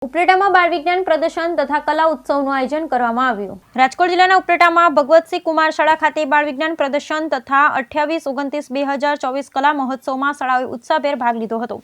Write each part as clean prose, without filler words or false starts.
ઉપલેટામાં બાળ વિજ્ઞાન પ્રદર્શન તથા કલા ઉત્સવનું આયોજન કરવામાં આવ્યું। રાજકોટ જિલ્લાના ઉપલેટામાં ભગવતસિંહ કુમાર શાળા ખાતે બાળ વિજ્ઞાન પ્રદર્શન તથા 28-29-2024 કલા મહોત્સવમાં શાળાઓએ ઉત્સાહભેર ભાગ લીધો હતો।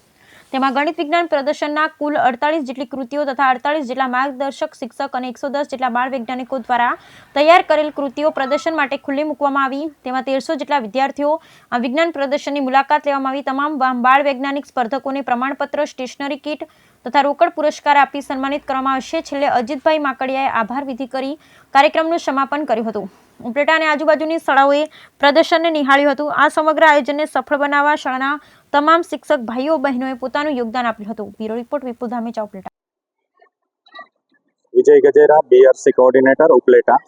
તેમાં ગણિત વિજ્ઞાન પ્રદર્શનના કુલ 48 જેટલી કૃતિઓ તથા 48 જેટલા માર્ગદર્શક શિક્ષક અને 110 જેટલા બાળ વૈજ્ઞાનિકો દ્વારા તૈયાર કરેલ કૃતિઓ પ્રદર્શન માટે ખુલ્લી મૂકવામાં આવી। તેમાં 1300 જેટલા વિદ્યાર્થીઓ આ વિજ્ઞાન પ્રદર્શનની મુલાકાત લેવામાં આવી। તમામ બાળ વૈજ્ઞાનિક સ્પર્ધકોને પ્રમાણપત્ર, સ્ટેશનરી કીટ તથા રોકડ પુરસ્કાર આપી સન્માનિત કરવામાં આવશે। છેલ્લે અજીતભાઈ માકડિયાએ આભાર વિધિ કરી કાર્યક્રમનું સમાપન કર્યું હતું। ઉપલેટા અને આજુબાજુની શાળાઓએ પ્રદર્શનને નિહાળ્યું હતું। આ સમગ્ર આયોજનને સફળ બનાવવા શાળાના તમામ શિક્ષક ભાઈઓ બહેનોએ પોતાનું યોગદાન આપ્યું હતું। બ્યુરો રિપોર્ટ વિપુલ ધામેચા, ઉપલેટા। વિજય ગજેરા, બીઆરસી કોઓર્ડિનેટર, ઉપલેટા।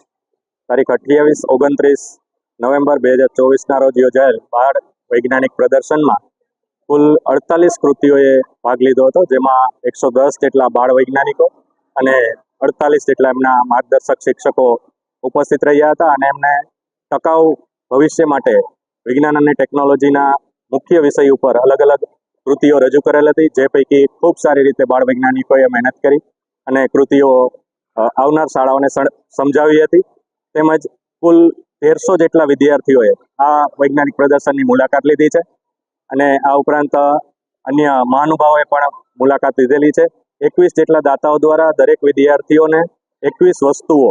તારીખ 28-29 નવેમ્બર 2024ના રોજ યોજાયેલ બાળ વૈજ્ઞાનિક પ્રદર્શનમાં કુલ 48 કૃતિઓએ ભાગ લીધો હતો, જેમાં 110 જેટલા બાળ વૈજ્ઞાનિકો અને 48 જેટલા એમના માર્ગદર્શક શિક્ષકો ઉપસ્થિત રહ્યા હતા અને એમને ટકાઉ ભવિષ્ય માટે વિજ્ઞાન અને ટેકનોલોજીના મુખ્ય વિષય ઉપર અલગ અલગ કૃતિઓ રજૂ કરેલ હતી, જે પૈકી ખૂબ સારી રીતે બાળ વૈજ્ઞાનિકોએ મહેનત કરી અને કૃતિઓ આવનાર શાળાઓને સમજાવી હતી। તેમજ કુલ 1300 જેટલા વિદ્યાર્થીઓએ આ વૈજ્ઞાનિક પ્રદર્શનની મુલાકાત લીધી છે અને આ ઉપરાંત અન્ય મહાનુભાવોએ પણ મુલાકાત લીધેલી છે। 21 જેટલા દાતાઓ દ્વારા દરેક વિદ્યાર્થીઓને 21 વસ્તુઓ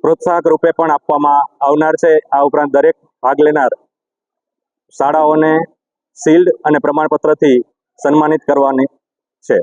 પ્રોત્સાહક રૂપે પણ આપવામાં આવનાર છે। આ ઉપરાંત દરેક ભાગ લેનાર શાળાઓને શિલ્ડ અને પ્રમાણપત્રથી સન્માનિત કરવાની છે।